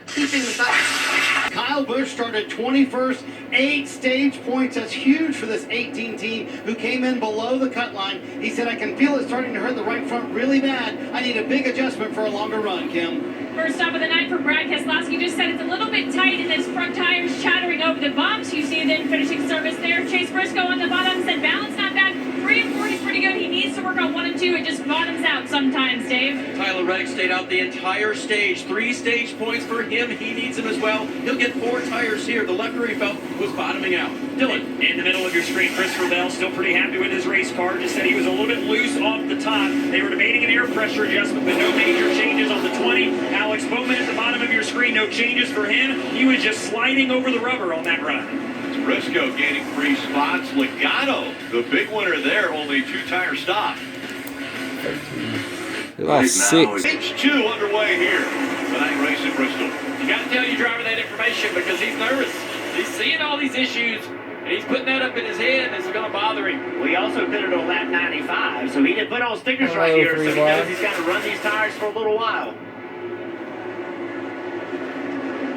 keeping the tires. Kyle Busch started 21st, 8 stage points. That's huge for this 18 team who came in below the cut line. He said, I can feel it starting to hurt the right front really bad. I need a big adjustment for a longer run, Kim. First stop of the night for Brad Keselowski. Just said it's a little bit tight in his front tires, chattering over the bumps. You see then finishing service there. Chase Briscoe on the bottom said balance not bad. 3 and 4 is pretty good. He needs to work on 1 and 2. It just bottoms out sometimes, Dave. Tyler Reddick stayed out the entire stage. 3 stage points for him. He needs them as well. He'll get 4 tires here. The left rear he felt was bottoming out. Dylan. In the middle of your screen, Christopher Bell still pretty happy with his race car. Just said he was a little bit loose off the top. They were debating an air pressure adjustment, but no major changes on the 20. Alex Bowman at the bottom of your screen, no changes for him. He was just sliding over the rubber on that run. Briscoe gaining 3 spots. Logano, the big winner there, only 2 tire stop. Lost 6. Stage 2 underway here. Tonight race in Bristol. You got to tell your driver that information because he's nervous. He's seeing all these issues, and he's putting that up in his head, and it's going to bother him. We also pitted on lap 95, so he didn't put on stickers right here, so he knows he's got to run these tires for a little while.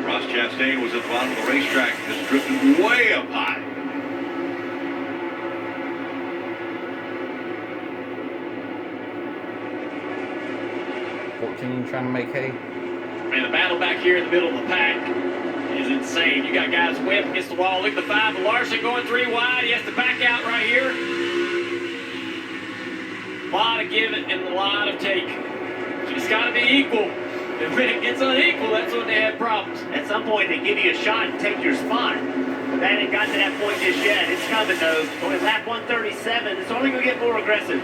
Ross Chastain was at the bottom of the racetrack, has drifted way up high. Trying to make hay. And the battle back here in the middle of the pack is insane. You got guys way up against the wall. Look at the 5. Larson going 3 wide. He has to back out right here. A lot of give and a lot of take. It's got to be equal. And when it gets unequal, that's when they have problems. At some point, they give you a shot and take your spot. But they haven't got to that point just yet. It's coming, though. Only lap 137. It's only going to get more aggressive.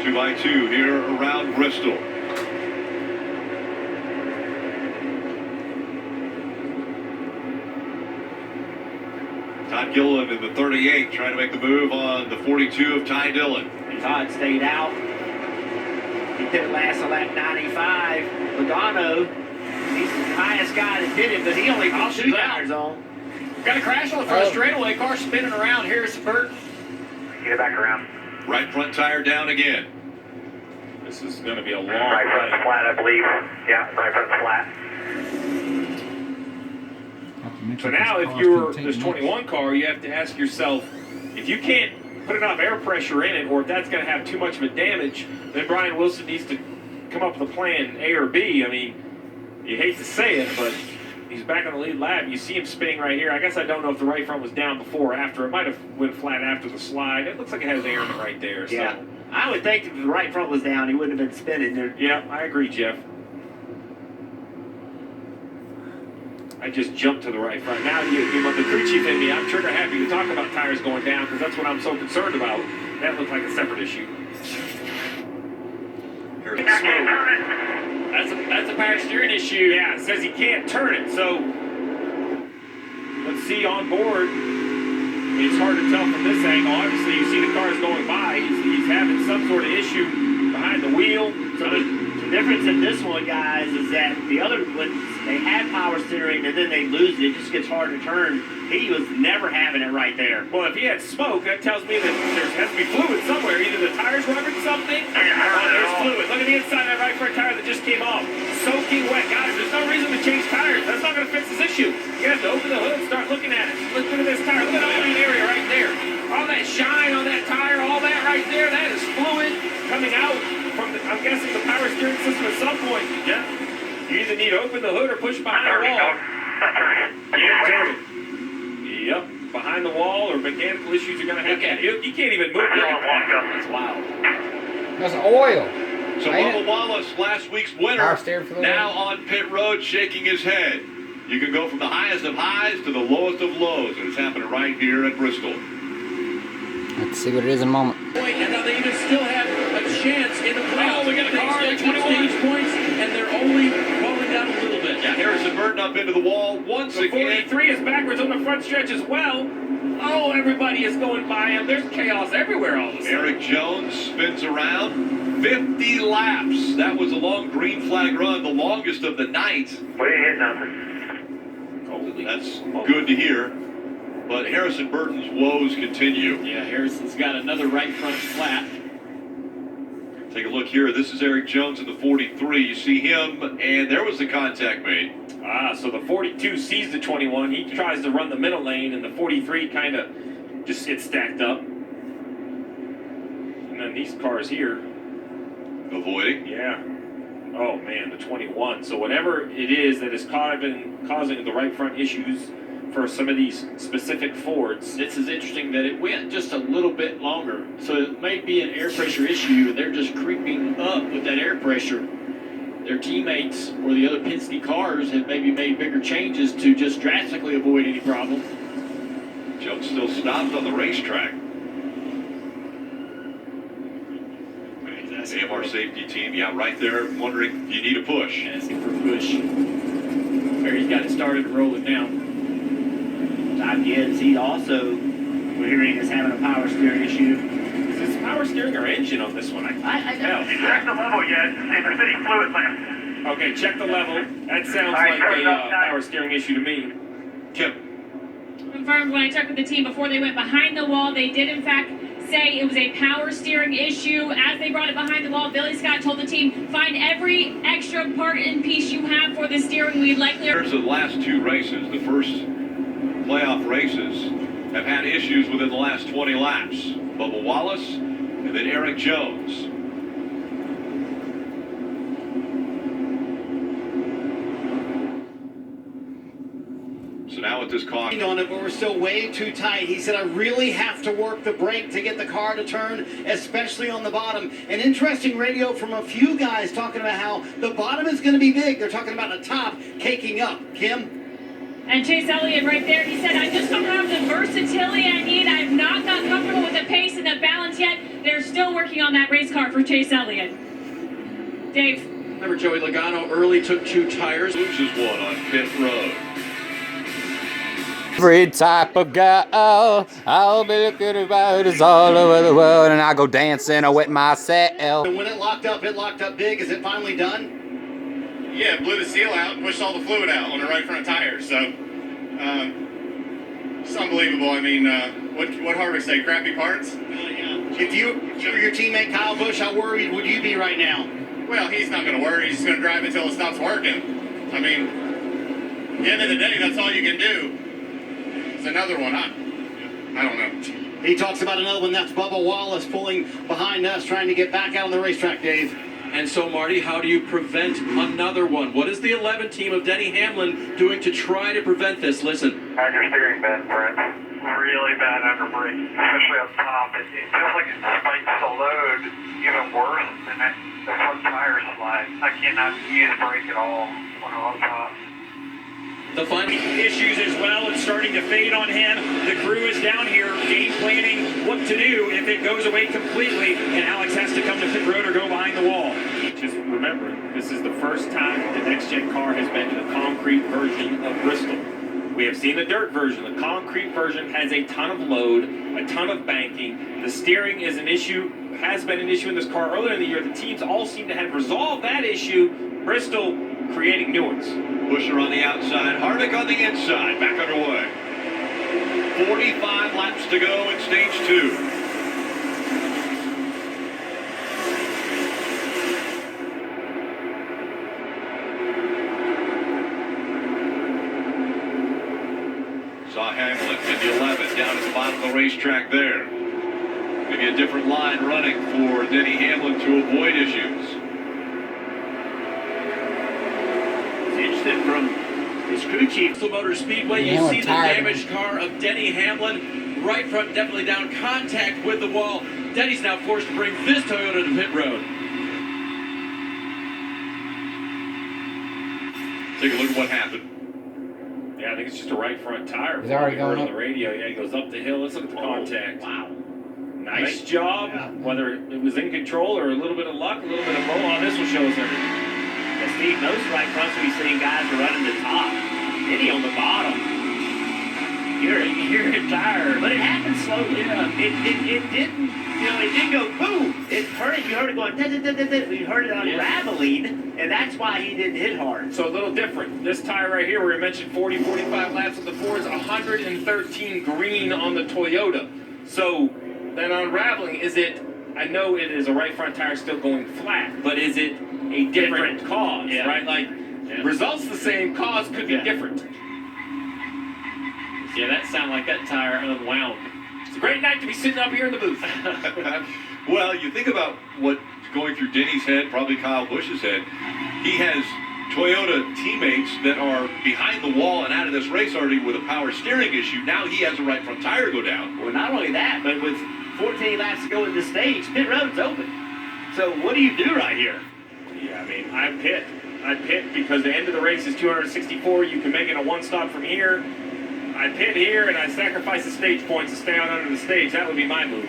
2x2 here around Bristol. Todd Gilliland in the 38 trying to make the move on the 42 of Ty Dillon. Todd stayed out. He pitted last on lap 95. Logano, he's the highest guy that did it, but he only put 2 tires on. Got a crash on the front straightaway. Car spinning around. Harrison Burton. Get it back around. Right front tire down again. This is going to be a long right front run. flat, I believe. Yeah, right front flat. So now if you're this 21 car, you have to ask yourself, if you can't put enough air pressure in it, or if that's going to have too much of a damage, then Brian Wilson needs to come up with a plan A or B. I mean, you hate to say it, but he's back on the lead lap. You see him spinning right here. I guess I don't know if the right front was down before or after. It might have went flat after the slide. It looks like it has air in it right there. Yeah. So. I would think if the right front was down, he wouldn't have been spinning there. Yeah, I agree, Jeff. I just jumped to the right front. Now you want the crew chief in me. I'm trigger happy to talk about tires going down because that's what I'm so concerned about. That looks like a separate issue. That's a power steering issue. Yeah, it says he can't turn it. So let's see on board. I mean, it's hard to tell from this angle. Obviously, you see the cars going by. He's having some sort of issue behind the wheel. So the difference in this one, guys, is that the other ones, they had power steering and then they lose it. It just gets hard to turn. He was never having it right there. Well, if he had smoke, that tells me that there has to be fluid somewhere. Either the tire's rubbing something, or there's fluid. Look at the inside of that right front tire that just came off. Soaking wet. Guys, there's no reason to change tires. That's not going to fix this issue. You have to open the hood and start looking at it. Look at this tire. Look at all that area right there. All that shine on that tire, all that right there, that is fluid coming out from, I'm guessing, the power steering system at some point. Yeah. You either need to open the hood or push behind the wall. Yeah, turn it. Yep, behind the wall or mechanical issues are going to happen. You can't even move it. That's wild. That's oil. So Bubba Wallace, last week's winner, now now on pit road shaking his head. You can go from the highest of highs to the lowest of lows, and it's happening right here at Bristol. Let's see what it is in a moment. And now they even still have a chance in the playoffs. Oh, we got a car at 21 stage points, and they're only falling down a little bit. Yeah, Harrison Burton up into the wall once The again. 43 is backwards on the front stretch as well. Oh, everybody is going by him. There's chaos everywhere all of a sudden. Eric Jones spins around 50 laps. That was a long green flag run, the longest of the night. We didn't hit nothing. That's good to hear. But Harrison Burton's woes continue. Yeah, Harrison's got another right front flat. Take a look here. This is Eric Jones in the 43. You see him, and there was the contact made. So the 42 sees the 21. He tries to run the middle lane, and the 43 kind of just gets stacked up. And then these cars here. Avoiding. Yeah. Oh, man, the 21. So whatever it is that is causing the right front issues for some of these specific Fords. This is interesting that it went just a little bit longer. So it may be an air pressure issue. They're just creeping up with that air pressure. Their teammates or the other Penske cars have maybe made bigger changes to just drastically avoid any problem. Jones still stopped on the racetrack. AMR safety team, yeah, right there, wondering, you need a push. Asking for a push. There, he's got it started and rolling now. Top Gibbs, he also, we're hearing, is having a power steering issue. Is this power steering or engine on this one? I can't tell. Check the level yet. See if there's any fluid left. Okay, check the level. That sounds like a power steering issue to me. Kim. Confirmed when I checked with the team before they went behind the wall, they did in fact say it was a power steering issue. As they brought it behind the wall, Billy Scott told the team, find every extra part and piece you have for the steering. We'd likely... Here's the last two races. The first playoff races have had issues within the last 20 laps. Bubba Wallace and then Eric Jones. So now with this car on it, but we're still way too tight. He said, I really have to work the brake to get the car to turn, especially on the bottom. An interesting radio from a few guys talking about how the bottom is going to be big. They're talking about the top caking up. Kim? And Chase Elliott right there, he said, I just don't have the versatility I need. I've not gotten comfortable with the pace and the balance yet. They're still working on that race car for Chase Elliott. Dave? Remember Joey Logano early took 2 tires. loses one on pit road. Every type of girl I'll be looking about is all over the world, and I go dancing with myself. And when it locked up big. Is it finally done? Yeah, it blew the seal out and pushed all the fluid out on the right front tire. So, it's unbelievable. I mean, what Harvick say? Crappy parts? Yeah. If you were your teammate Kyle Busch, how worried would you be right now? Well, he's not going to worry. He's just going to drive until it stops working. I mean, at the end of the day, that's all you can do. It's another one. I don't know. He talks about another one. That's Bubba Wallace pulling behind us, trying to get back out on the racetrack, Dave. And so, Marty, how do you prevent another one? What is the 11 team of Denny Hamlin doing to try to prevent this? Listen. How's your steering been, Brent? Really bad under brake, especially up top. It feels like it spikes the load even worse than the front tire slide. I cannot use brake at all when I'm on top. The final issues as well, it's starting to fade on him. The crew is down here game planning what to do if it goes away completely and Alex has to come to pit road or go behind the wall. Just remember, this is the first time the next-gen car has been in the concrete version of Bristol. We have seen the dirt version. The concrete version has a ton of load, a ton of banking. The steering is an issue, has been an issue in this car earlier in the year. The teams all seem to have resolved that issue. Bristol creating new ones. Busher on the outside, Harvick on the inside, back underway. 45 laps to go in stage 2. Saw Hamlin in the 11 down at the bottom of the racetrack there. Maybe a different line running for Denny Hamlin to avoid issues. From his crew chief. Bristol Motor Speedway, you see the damaged car of Denny Hamlin. Right front definitely down, contact with the wall. Denny's now forced to bring this Toyota to pit road. Take a look at what happened. Yeah, I think it's just a right front tire. He's already going on up. the radio. Yeah, he goes up the hill. Let's look at the contact. Wow. Nice job. Yeah. Whether it was in control or a little bit of luck, a little bit of blow on, this will show us everything. Yeah, Steve, most right fronts we've seen guys are running the top. Denny on the bottom. You're a tire. But it happened slowly enough. It didn't, it didn't go boom. It hurt it. You heard it going, you heard it unraveling, and that's why he didn't hit hard. So a little different. This tire right here, where we mentioned 40, 45 laps of the Fords, 113 green on the Toyota. So that unraveling, is it I know it is a right front tire still going flat, but is it a different cause, right? Like, results the same, cause could be different. Yeah, that sounded like that tire unwound. It's a great night to be sitting up here in the booth. Well, you think about what's going through Denny's head, probably Kyle Busch's head. He has Toyota teammates that are behind the wall and out of this race already with a power steering issue. Now he has a right front tire go down. Well, not only that, but with 14 laps to go in this stage, pit road's open. So what do you do right here? Yeah, I mean, I pit because the end of the race is 264. You can make it a one stop from here. I pit here and I sacrifice the stage points to stay on under the stage. That would be my move.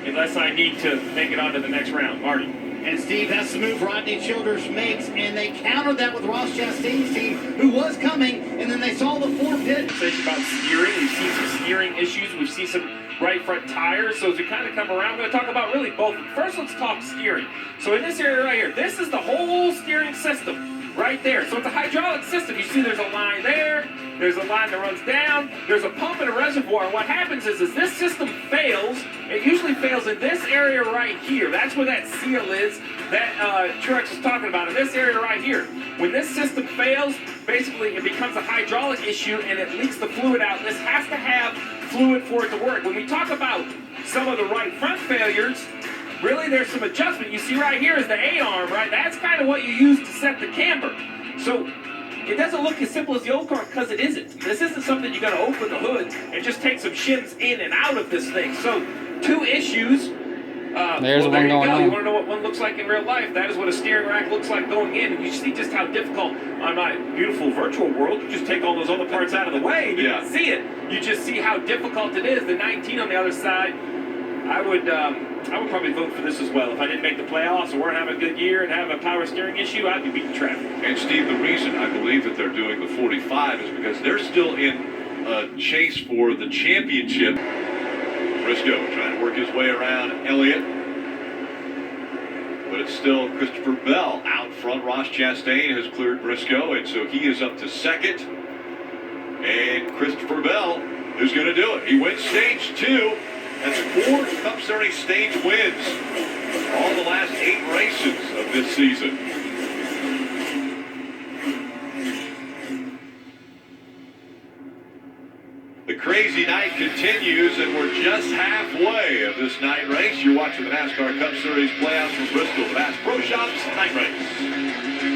Unless I need to make it onto the next round. Marty. And Steve, that's the move Rodney Childers makes, and they countered that with Ross Chastain's team, who was coming, and then they saw the 4 pit. Conversation about steering. We've seen some steering issues. We've seen some right front tires. So as we kind of come around, we're going to talk about really both. First, let's talk steering. So in this area right here, this is the whole steering system right there. So it's a hydraulic system. You see there's a line there. There's a line that runs down. There's a pump and a reservoir. What happens is this system fails. It usually fails in this area right here. That's where that seal is that Truex is talking about, in this area right here. When this system fails, basically it becomes a hydraulic issue and it leaks the fluid out. This has to have fluid for it to work. When we talk about some of the right front failures, really there's some adjustment. You see right here is the A-arm, right? That's kind of what you use to set the camber. So it doesn't look as simple as the old car because it isn't. This isn't something you got to open the hood and just take some shims in and out of this thing. So 2 issues. There's one going on. You want to know what one looks like in real life? That is what a steering rack looks like going in. And you see just how difficult on my beautiful virtual world. You just take all those other parts out of the way and you can see it. You just see how difficult it is. The 19 on the other side, I would probably vote for this as well. If I didn't make the playoffs or weren't having a good year and have a power steering issue, I'd be beating traffic. And Steve, the reason I believe that they're doing the 45 is because they're still in a chase for the championship. Briscoe trying to work his way around Elliott. But it's still Christopher Bell out front. Ross Chastain has cleared Briscoe, and so he is up to second. And Christopher Bell is going to do it. He wins stage 2. That's 4 Cup Series stage wins. All the last 8 races of this season. The crazy night continues, and we're just halfway of this night race. You're watching the NASCAR Cup Series playoffs from Bristol. Bass Pro Shops Night Race.